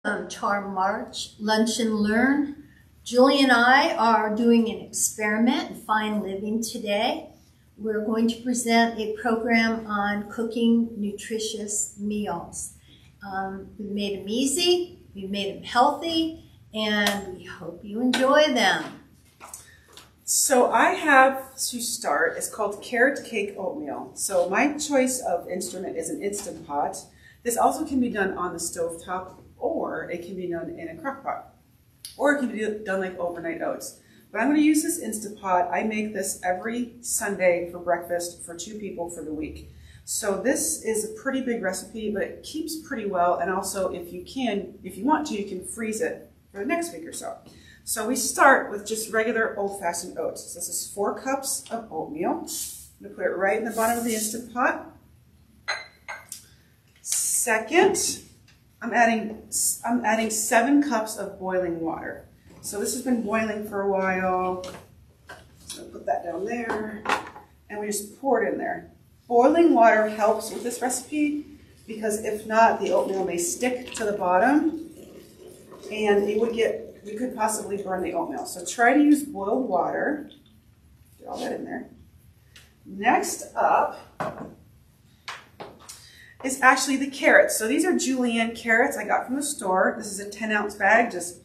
To our March Lunch and Learn. Julie and I are doing an experiment in fine living today. We're going to present a program on cooking nutritious meals. We've made them easy, we've made them healthy, and we hope you enjoy them. So I have to start, it's called Carrot Cake Oatmeal. So my choice of instrument is an Instant Pot. This also can be done on the stove top, or it can be done in a crock pot, or it can be done like overnight oats. But I'm going to use this Instant Pot. I make this every Sunday for breakfast for 2 people for the week. So this is a pretty big recipe, but it keeps pretty well. And also, if you want to, you can freeze it for the next week or so. So we start with just regular old-fashioned oats. So this is 4 cups of oatmeal. I'm going to put it right in the bottom of the Instant Pot. Second, I'm adding 7 cups of boiling water. So this has been boiling for a while. So I'll put that down there, and we just pour it in there. Boiling water helps with this recipe because if not, the oatmeal may stick to the bottom, and we could possibly burn the oatmeal. So try to use boiled water. Get all that in there. Next up is actually the carrots. So these are julienne carrots I got from the store. This is a 10-ounce bag. Just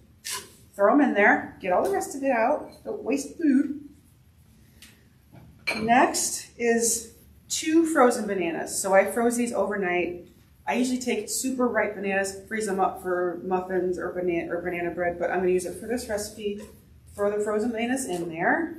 throw them in there. Get all the rest of it out. Don't waste food. Next is 2 frozen bananas. So I froze these overnight. I usually take super ripe bananas, freeze them up for muffins or banana bread, but I'm going to use it for this recipe. Throw the frozen bananas in there.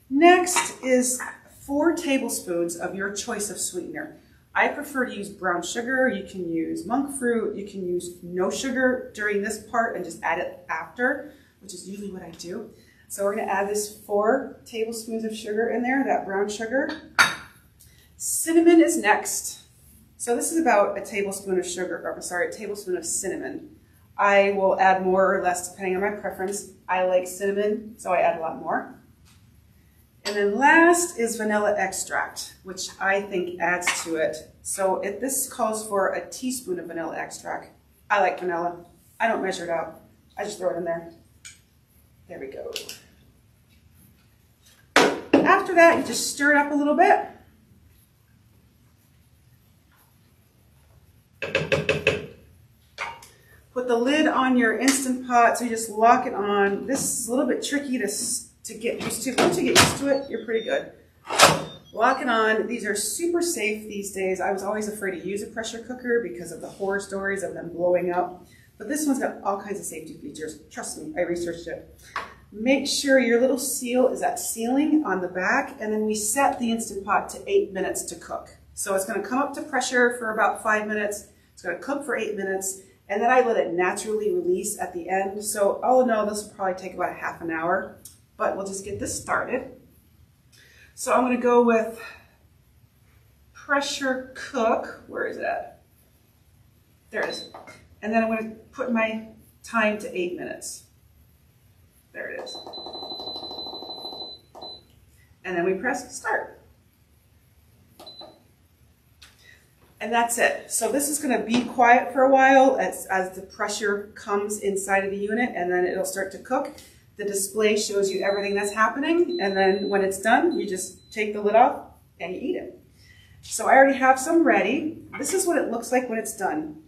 Next is 4 tablespoons of your choice of sweetener. I prefer to use brown sugar. You can use monk fruit. You can use no sugar during this part and just add it after, which is usually what I do. So we're going to add this 4 tablespoons of sugar in there, that brown sugar. Cinnamon is next. So this is about a tablespoon of sugar, or sorry, a tablespoon of cinnamon. I will add more or less depending on my preference. I like cinnamon, so I add a lot more. And then last is vanilla extract, which I think adds to it. So if this calls for a teaspoon of vanilla extract. I like vanilla. I don't measure it out. I just throw it in there. There we go. After that, you just stir it up a little bit. Put the lid on your Instant Pot, so you just lock it on. This is a little bit tricky to get used to. Once you get used to it, you're pretty good. Lock it on. These are super safe these days. I was always afraid to use a pressure cooker because of the horror stories of them blowing up. But this one's got all kinds of safety features. Trust me, I researched it. Make sure your little seal is at sealing on the back, and then we set the Instant Pot to 8 minutes to cook. So it's going to come up to pressure for about 5 minutes. It's going to cook for 8 minutes, and then I let it naturally release at the end. So all in all, this will probably take about half an hour, but we'll just get this started. So I'm going to go with pressure cook. Where is it at? There it is. And then I'm going to put my time to 8 minutes. There it is. And then we press start. And that's it. So this is going to be quiet for a while as the pressure comes inside of the unit, and then it'll start to cook. The display shows you everything that's happening, and then when it's done, you just take the lid off and you eat it. So I already have some ready. This is what it looks like when it's done.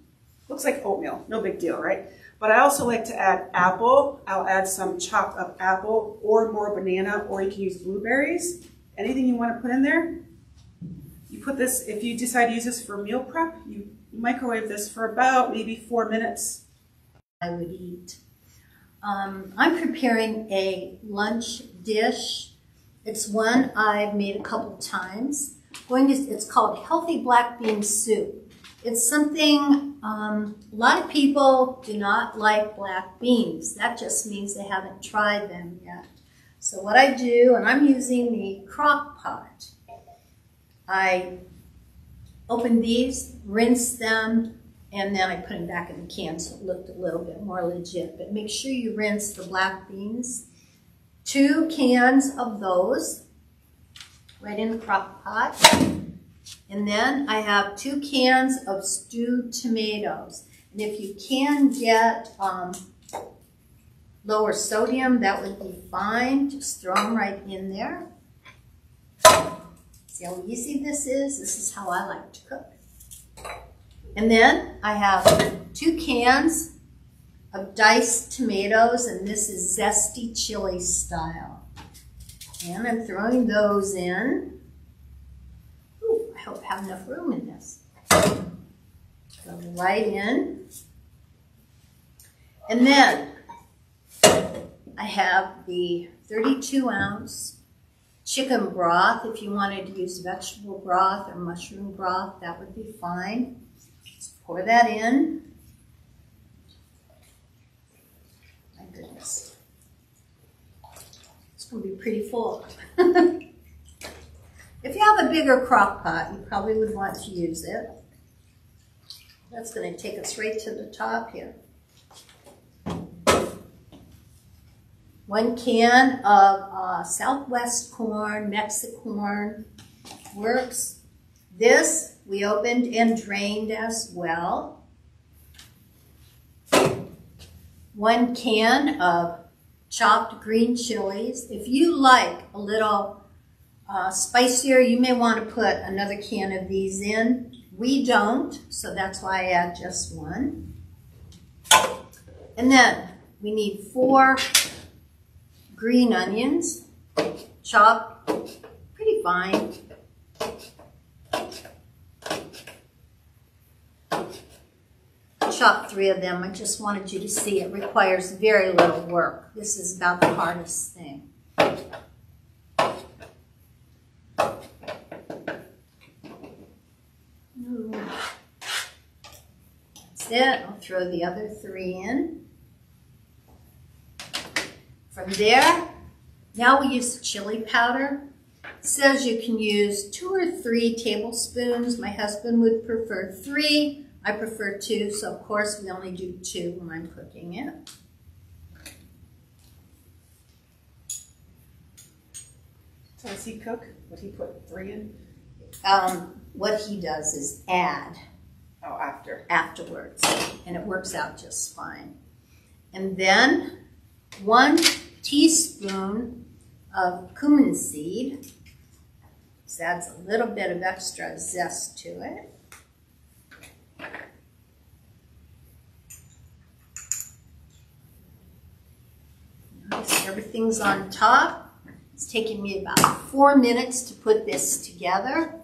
Looks like oatmeal, no big deal, right? But I also like to add apple. I'll add some chopped up apple or more banana, or you can use blueberries. Anything you want to put in there. You put this, if you decide to use this for meal prep, you microwave this for about maybe 4 minutes. I would eat. I'm preparing a lunch dish. It's one I've made a couple times. It's called Healthy Black Bean Soup. It's something, a lot of people do not like black beans. That just means they haven't tried them yet. So what I do, and I'm using the crock pot, I open these, rinse them, and then I put them back in the can so it looked a little bit more legit. But make sure you rinse the black beans. 2 cans of those right in the crock pot. And then I have 2 cans of stewed tomatoes. And if you can get lower sodium, that would be fine. Just throw them right in there. See how easy this is? This is how I like to cook. And then I have 2 cans of diced tomatoes, and this is zesty chili style. And I'm throwing those in. Ooh, I hope I have enough room in this. Go right in. And then I have the 32-ounce chicken broth. If you wanted to use vegetable broth or mushroom broth, that would be fine. Just pour that in. My goodness. It's going to be pretty full. If you have a bigger crock pot, you probably would want to use it. That's going to take us right to the top here. 1 can of Southwest corn, Mexicorn works. This we opened and drained as well. 1 can of chopped green chilies. If you like a little spicier, you may want to put another can of these in. We don't, so that's why I add just 1. And then we need 4 green onions, chopped pretty fine. I chopped 3 of them. I just wanted you to see it requires very little work. This is about the hardest thing. That's it. I'll throw the other 3 in. From there, now we use the chili powder. It says you can use 2 or 3 tablespoons. My husband would prefer 3. I prefer 2, so of course we only do 2 when I'm cooking it. So does he cook? Would he put 3 in? What he does is add. Oh, afterwards, and it works out just fine. And then 1 teaspoon of cumin seed. This adds a little bit of extra zest to it. Notice everything's on top. It's taking me about 4 minutes to put this together.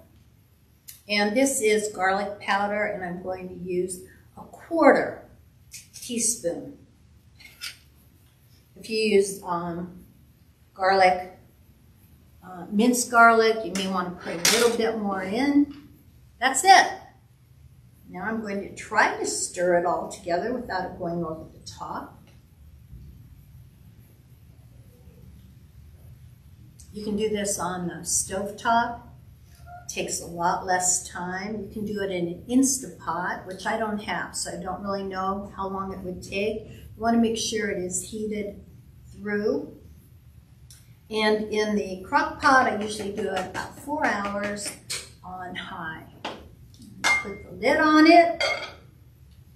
And this is garlic powder, and I'm going to use a 1/4 teaspoon. If you use garlic, minced garlic, you may want to put a little bit more in. That's it. Now I'm going to try to stir it all together without it going over the top. You can do this on the stovetop. It takes a lot less time. You can do it in an Instapot, which I don't have, so I don't really know how long it would take. You want to make sure it is heated through. And in the crock pot, I usually do it about 4 hours on high. Put the lid on it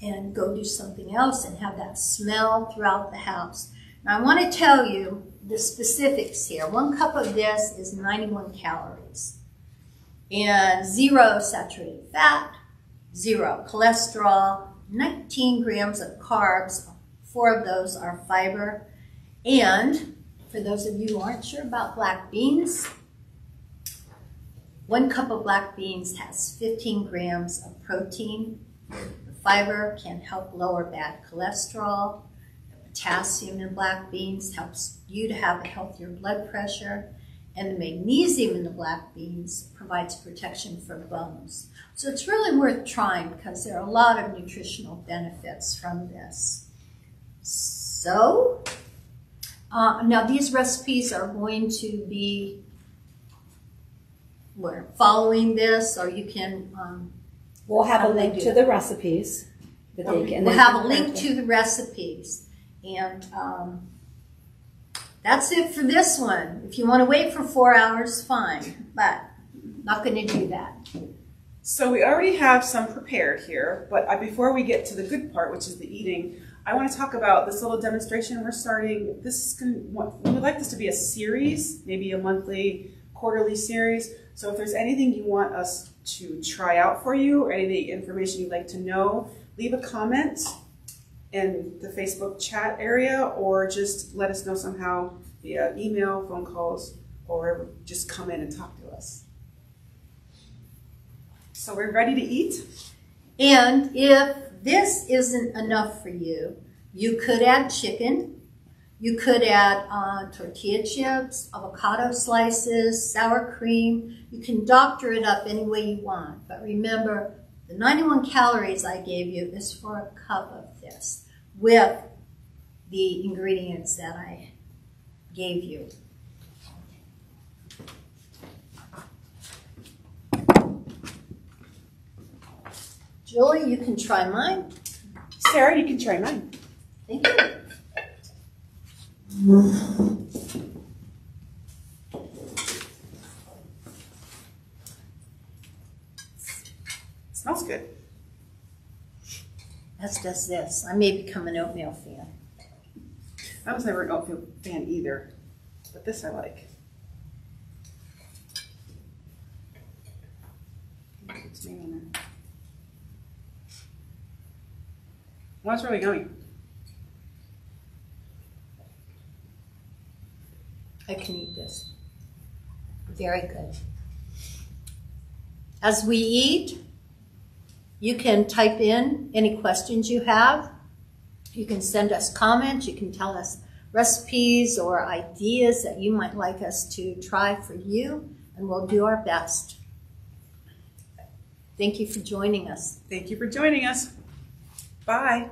and go do something else and have that smell throughout the house. Now I want to tell you the specifics here. 1 cup of this is 91 calories and 0 saturated fat, 0 cholesterol, 19 grams of carbs. 4 of those are fiber. And for those of you who aren't sure about black beans, 1 cup of black beans has 15 grams of protein. The fiber can help lower bad cholesterol. The potassium in black beans helps you to have a healthier blood pressure. And the magnesium in the black beans provides protection for bones. So it's really worth trying because there are a lot of nutritional benefits from this. So, now these recipes are going to be, we're following this, or you can... we'll have a link to the recipes. We'll have a link to the recipes. And that's it for this one. If you want to wait for 4 hours, fine, but not going to do that. So we already have some prepared here, but before we get to the good part, which is the eating, I want to talk about this little demonstration we're starting. We would like this to be a series, maybe a monthly, quarterly series. So if there's anything you want us to try out for you or any information you'd like to know, leave a comment in the Facebook chat area or just let us know somehow via email, phone calls, or just come in and talk to us. So we're ready to eat? And if this isn't enough for you, you could add chicken. You could add tortilla chips, avocado slices, sour cream. You can doctor it up any way you want. But remember, the 91 calories I gave you is for a cup of this with the ingredients that I gave you. Julie, you can try mine. Sarah, you can try mine. Thank you. Smells good. As does this. I may become an oatmeal fan. I was never an oatmeal fan either, but this I like. It's me in there. Well, it's really yummy. I can eat this. Very good. As we eat, you can type in any questions you have. You can send us comments. You can tell us recipes or ideas that you might like us to try for you, and we'll do our best. Thank you for joining us. Thank you for joining us. Bye.